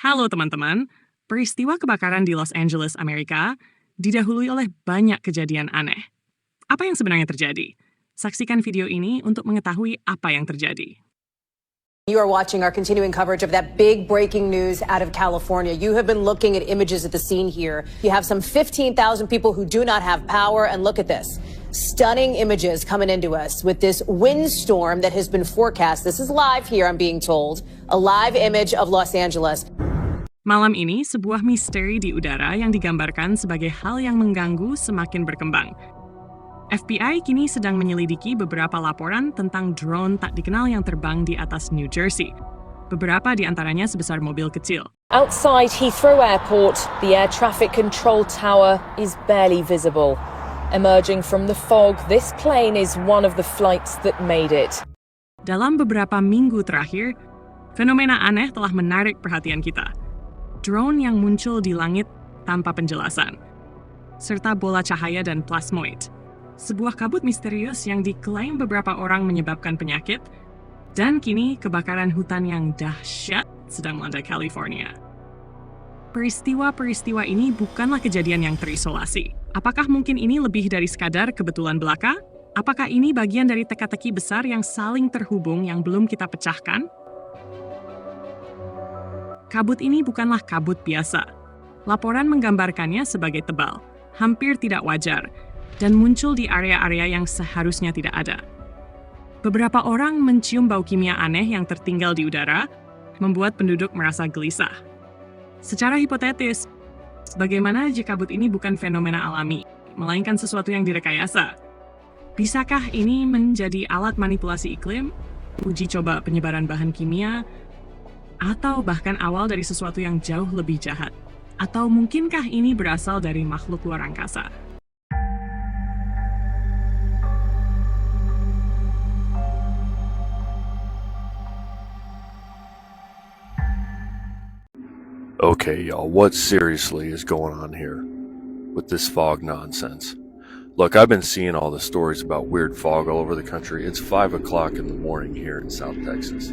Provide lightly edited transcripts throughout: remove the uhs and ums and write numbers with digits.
Halo teman-teman, peristiwa kebakaran di Los Angeles, Amerika didahului oleh banyak kejadian aneh. Apa yang sebenarnya terjadi? Saksikan video ini untuk mengetahui apa yang terjadi. You are watching our continuing coverage of that big breaking news out of California. You have been looking at images at the scene here. You have some 15,000 people who do not have power, and look at this. Stunning images coming into us with this windstorm that has been forecast. This is live here, I'm being told. A live image of Los Angeles. Malam ini, sebuah misteri di udara yang digambarkan sebagai hal yang mengganggu semakin berkembang. FBI kini sedang menyelidiki beberapa laporan tentang drone tak dikenal yang terbang di atas New Jersey. Beberapa di antaranya sebesar mobil kecil. Outside Heathrow Airport, the air traffic control tower is barely visible. Emerging from the fog, this plane is one of the flights that made it. Dalam beberapa minggu terakhir, fenomena aneh telah menarik perhatian kita. Drone yang muncul di langit tanpa penjelasan, serta bola cahaya dan plasmoid. Sebuah kabut misterius yang diklaim beberapa orang menyebabkan penyakit, dan kini kebakaran hutan yang dahsyat sedang melanda California. Peristiwa-peristiwa ini bukanlah kejadian yang terisolasi. Apakah mungkin ini lebih dari sekadar kebetulan belaka? Apakah ini bagian dari teka-teki besar yang saling terhubung yang belum kita pecahkan? Kabut ini bukanlah kabut biasa. Laporan menggambarkannya sebagai tebal, hampir tidak wajar, dan muncul di area-area yang seharusnya tidak ada. Beberapa orang mencium bau kimia aneh yang tertinggal di udara, membuat penduduk merasa gelisah. Secara hipotetis, bagaimana jika kabut ini bukan fenomena alami, melainkan sesuatu yang direkayasa? Bisakah ini menjadi alat manipulasi iklim, uji coba penyebaran bahan kimia, atau bahkan awal dari sesuatu yang jauh lebih jahat? Atau mungkinkah ini berasal dari makhluk luar angkasa? Okay, y'all, what seriously is going on here with this fog nonsense? Look, I've been seeing all the stories about weird fog all over the country. It's 5 o'clock in the morning here in South Texas,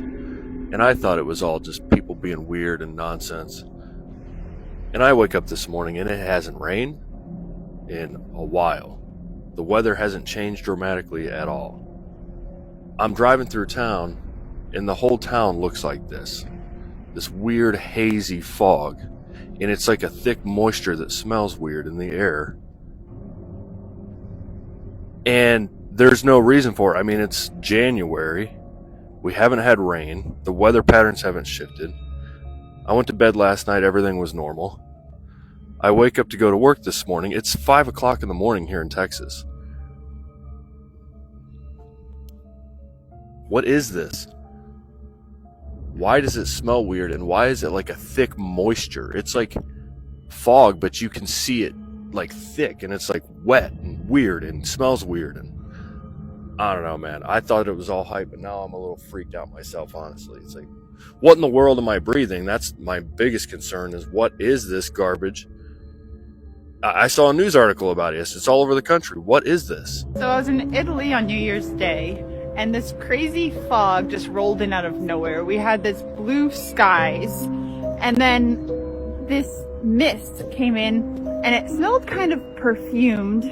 and I thought it was all just people being weird and nonsense. And I wake up this morning and it hasn't rained in a while. The weather hasn't changed dramatically at all. I'm driving through town and the whole town looks like this weird hazy fog, and it's like a thick moisture that smells weird in the air. And there's no reason for it. I mean, it's January. We haven't had rain. The weather patterns haven't shifted. I went to bed last night. Everything was normal. I wake up to go to work this morning. It's 5 o'clock in the morning here in Texas. What is this? Why does it smell weird, and why is it like a thick moisture? It's like fog, but you can see it like thick, and it's like wet and weird and smells weird. And I don't know, man. I thought it was all hype, but now I'm a little freaked out myself, honestly. It's like, what in the world am I breathing? That's my biggest concern, is what is this garbage? I saw a news article about it. It's all over the country. What is this? So I was in Italy on New Year's Day, and this crazy fog just rolled in out of nowhere. We had this blue skies, and then this mist came in, and it smelled kind of perfumed,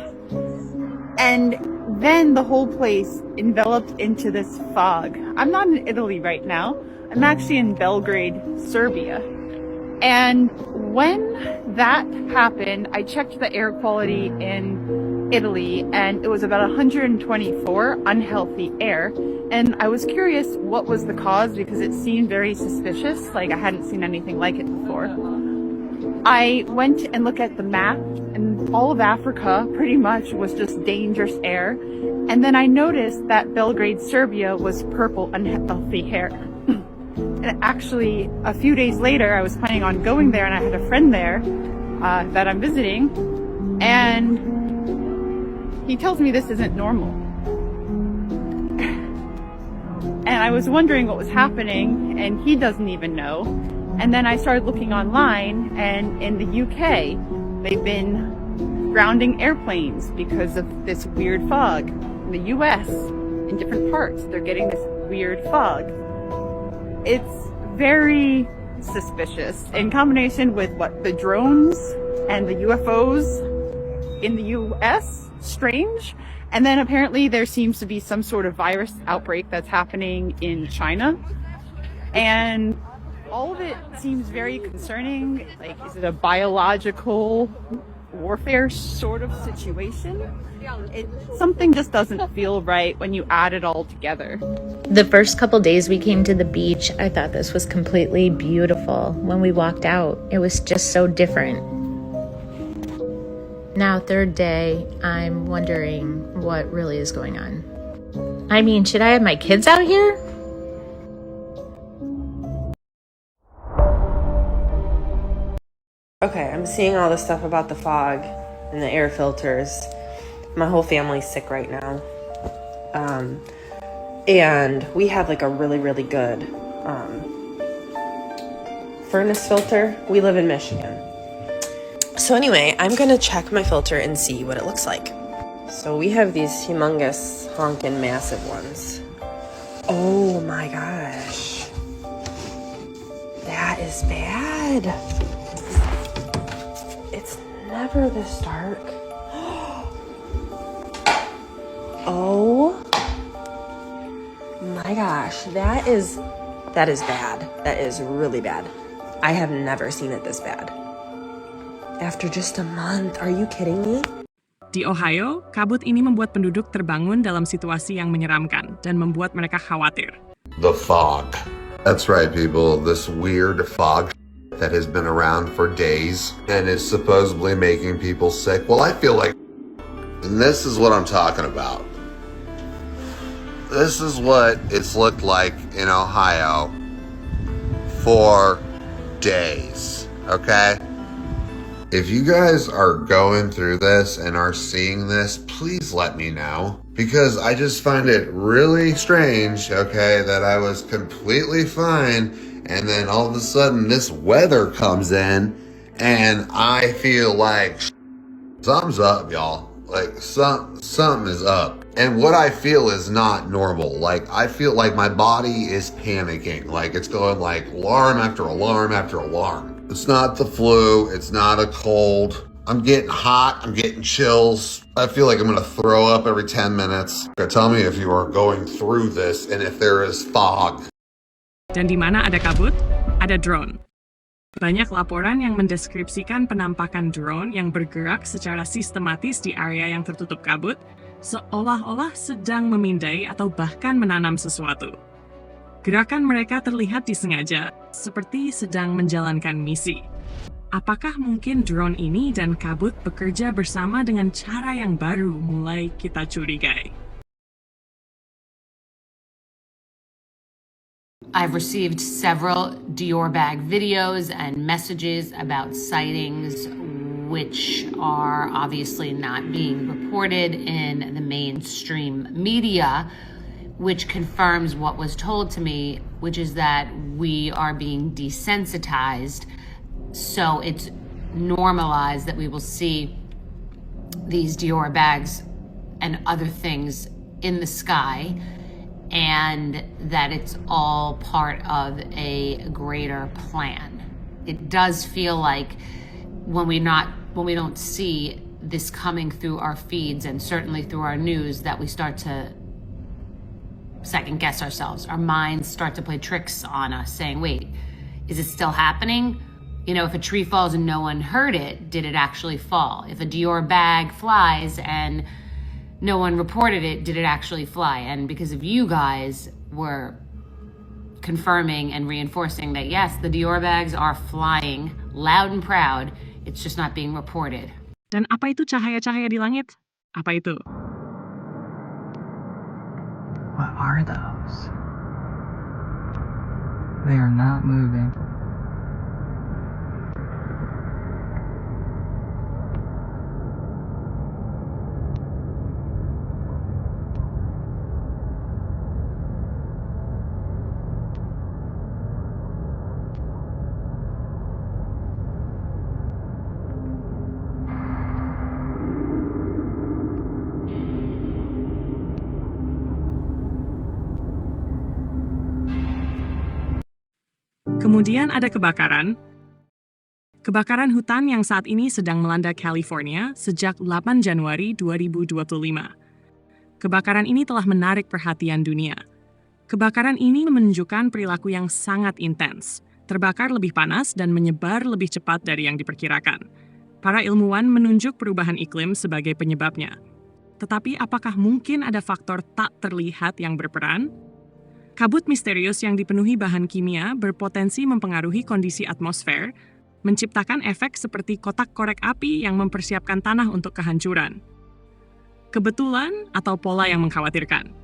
and then the whole place enveloped into this fog. I'm not in Italy right now. I'm actually in Belgrade, Serbia. And when that happened, I checked the air quality in Italy, and it was about 124 unhealthy air, and I was curious what was the cause, because it seemed very suspicious, like I hadn't seen anything like it before. I went and looked at the map, and all of Africa pretty much was just dangerous air, and then I noticed that Belgrade, Serbia was purple unhealthy air. And actually, a few days later, I was planning on going there, and I had a friend there that I'm visiting, and he tells me this isn't normal. And I was wondering what was happening, and he doesn't even know. And then I started looking online, and in the UK, they've been grounding airplanes because of this weird fog. In the US, in different parts, they're getting this weird fog. It's very suspicious in combination with the drones and the UFOs in the US. Strange. And then apparently there seems to be some sort of virus outbreak that's happening in China. And all of it seems very concerning. Like, is it a biological warfare sort of situation? Something just doesn't feel right when you add it all together. The first couple days we came to the beach, I thought this was completely beautiful. When we walked out, it was just so different. Now, third day, I'm wondering what really is going on. I mean, should I have my kids out here? Okay, I'm seeing all this stuff about the fog and the air filters. My whole family's sick right now. And we have like a really, really good furnace filter. We live in Michigan. So anyway, I'm gonna check my filter and see what it looks like. So we have these humongous, honkin' massive ones. Oh my gosh. That is bad. It's never this dark. Oh my gosh, that is bad. That is really bad. I have never seen it this bad. After just a month, are you kidding me? Di Ohio, kabut ini membuat penduduk terbangun dalam situasi yang menyeramkan dan membuat mereka khawatir. The fog. That's right, people. This weird fog that has been around for days and is supposedly making people sick. Well, I feel like, and this is what I'm talking about. This is what it's looked like in Ohio for days, okay? If you guys are going through this and are seeing this, please let me know. Because I just find it really strange, okay, that I was completely fine and then all of a sudden this weather comes in and I feel like something's up, y'all. Like something is up. And what I feel is not normal. Like I feel like my body is panicking. Like it's going like alarm after alarm after alarm. It's not the flu. It's not a cold. I'm getting hot. I'm getting chills. I feel like I'm going to throw up every 10 minutes. Tell me if you are going through this and if there is fog. Dan di mana ada kabut, ada drone. Banyak laporan yang mendeskripsikan penampakan drone yang bergerak secara sistematis di area yang tertutup kabut, seolah-olah sedang memindai atau bahkan menanam sesuatu. Gerakan mereka terlihat disengaja, seperti sedang menjalankan misi. Apakah mungkin drone ini dan kabut bekerja bersama dengan cara yang baru mulai kita curigai? I've received several Dior bag videos and messages about sightings which are obviously not being reported in the mainstream media, which confirms what was told to me, which is that we are being desensitized. So it's normalized that we will see these Dior bags and other things in the sky, and that it's all part of a greater plan. It does feel like when we don't see this coming through our feeds and certainly through our news, that we start to second guess ourselves. Our minds start to play tricks on us, saying, wait, is it still happening? You know, if a tree falls and no one heard it, did it actually fall? If a Dior bag flies and no one reported it, did it actually fly? And because of you guys were confirming and reinforcing that, yes, the Dior bags are flying loud and proud, it's just not being reported. Dan apa itu cahaya-cahaya di langit? Apa itu? What are those? They are not moving. Kemudian ada kebakaran. Kebakaran hutan yang saat ini sedang melanda California sejak 8 Januari 2025. Kebakaran ini telah menarik perhatian dunia. Kebakaran ini menunjukkan perilaku yang sangat intens, terbakar lebih panas dan menyebar lebih cepat dari yang diperkirakan. Para ilmuwan menunjuk perubahan iklim sebagai penyebabnya. Tetapi apakah mungkin ada faktor tak terlihat yang berperan? Kabut misterius yang dipenuhi bahan kimia berpotensi mempengaruhi kondisi atmosfer, menciptakan efek seperti kotak korek api yang mempersiapkan tanah untuk kehancuran. Kebetulan atau pola yang mengkhawatirkan.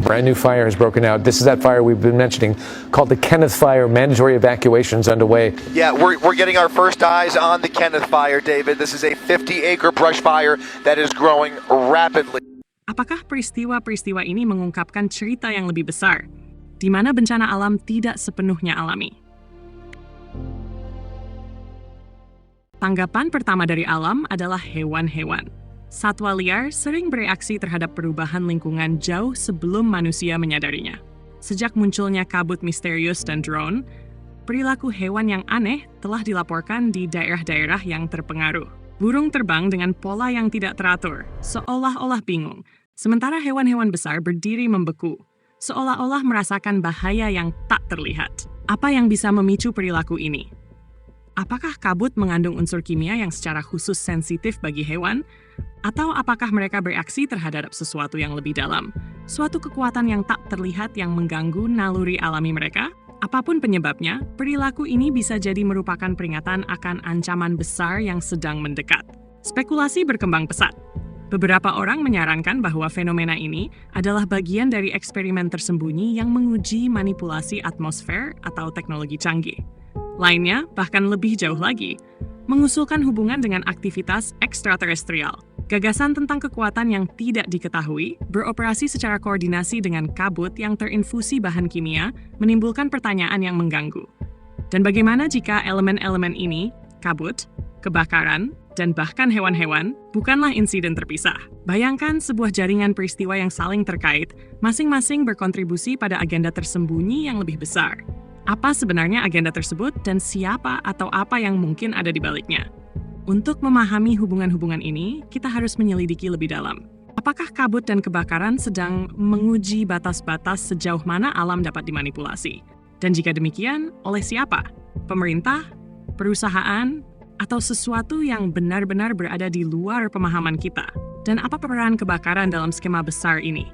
Brand new fire has broken out. This is that fire we've been mentioning called the Kenneth Fire. Mandatory evacuations underway. Yeah, we're getting our first eyes on the Kenneth Fire, David. This is a 50-acre brush fire that is growing rapidly. Apakah peristiwa-peristiwa ini mengungkapkan cerita yang lebih besar, di mana bencana alam tidak sepenuhnya alami? Tanggapan pertama dari alam adalah hewan-hewan. Satwa liar sering bereaksi terhadap perubahan lingkungan jauh sebelum manusia menyadarinya. Sejak munculnya kabut misterius dan drone, perilaku hewan yang aneh telah dilaporkan di daerah-daerah yang terpengaruh. Burung terbang dengan pola yang tidak teratur, seolah-olah bingung, sementara hewan-hewan besar berdiri membeku, seolah-olah merasakan bahaya yang tak terlihat. Apa yang bisa memicu perilaku ini? Apakah kabut mengandung unsur kimia yang secara khusus sensitif bagi hewan? Atau apakah mereka bereaksi terhadap sesuatu yang lebih dalam? Suatu kekuatan yang tak terlihat yang mengganggu naluri alami mereka? Apapun penyebabnya, perilaku ini bisa jadi merupakan peringatan akan ancaman besar yang sedang mendekat. Spekulasi berkembang pesat. Beberapa orang menyarankan bahwa fenomena ini adalah bagian dari eksperimen tersembunyi yang menguji manipulasi atmosfer atau teknologi canggih. Lainnya, bahkan lebih jauh lagi, mengusulkan hubungan dengan aktivitas ekstraterestrial. Gagasan tentang kekuatan yang tidak diketahui, beroperasi secara koordinasi dengan kabut yang terinfusi bahan kimia, menimbulkan pertanyaan yang mengganggu. Dan bagaimana jika elemen-elemen ini, kabut, kebakaran, dan bahkan hewan-hewan, bukanlah insiden terpisah? Bayangkan sebuah jaringan peristiwa yang saling terkait, masing-masing berkontribusi pada agenda tersembunyi yang lebih besar. Apa sebenarnya agenda tersebut dan siapa atau apa yang mungkin ada di baliknya? Untuk memahami hubungan-hubungan ini, kita harus menyelidiki lebih dalam. Apakah kabut dan kebakaran sedang menguji batas-batas sejauh mana alam dapat dimanipulasi? Dan jika demikian, oleh siapa? Pemerintah? Perusahaan? Atau sesuatu yang benar-benar berada di luar pemahaman kita? Dan apa peran kebakaran dalam skema besar ini?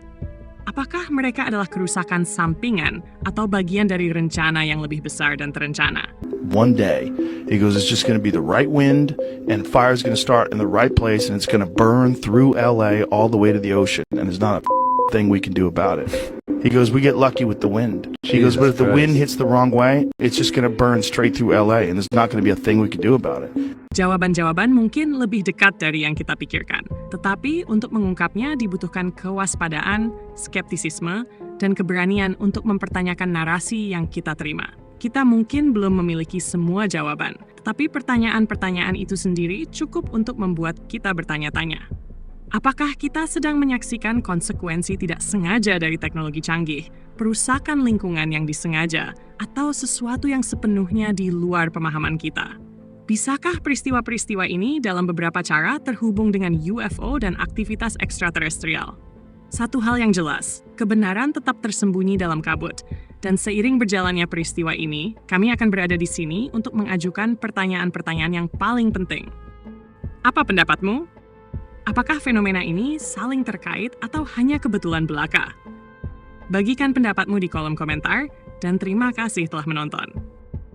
Apakah mereka adalah kerusakan sampingan atau bagian dari rencana yang lebih besar dan terencana? One day, he goes, it's just going to be the right wind and fire's going to start in the right place and it's going to burn through LA all the way to the ocean and there's not a thing we can do about it. He goes, we get lucky with the wind. He goes, but if the wind hits the wrong way, it's just going to burn straight through LA and there's not going to be a thing we can do about it. Jawaban-jawaban mungkin lebih dekat dari yang kita pikirkan. Tetapi untuk mengungkapnya dibutuhkan kewaspadaan, skeptisisme, dan keberanian untuk mempertanyakan narasi yang kita terima. Kita mungkin belum memiliki semua jawaban, tetapi pertanyaan-pertanyaan itu sendiri cukup untuk membuat kita bertanya-tanya. Apakah kita sedang menyaksikan konsekuensi tidak sengaja dari teknologi canggih, perusakan lingkungan yang disengaja, atau sesuatu yang sepenuhnya di luar pemahaman kita? Bisakah peristiwa-peristiwa ini dalam beberapa cara terhubung dengan UFO dan aktivitas ekstraterestrial? Satu hal yang jelas, kebenaran tetap tersembunyi dalam kabut. Dan seiring berjalannya peristiwa ini, kami akan berada di sini untuk mengajukan pertanyaan-pertanyaan yang paling penting. Apa pendapatmu? Apakah fenomena ini saling terkait atau hanya kebetulan belaka? Bagikan pendapatmu di kolom komentar, dan terima kasih telah menonton.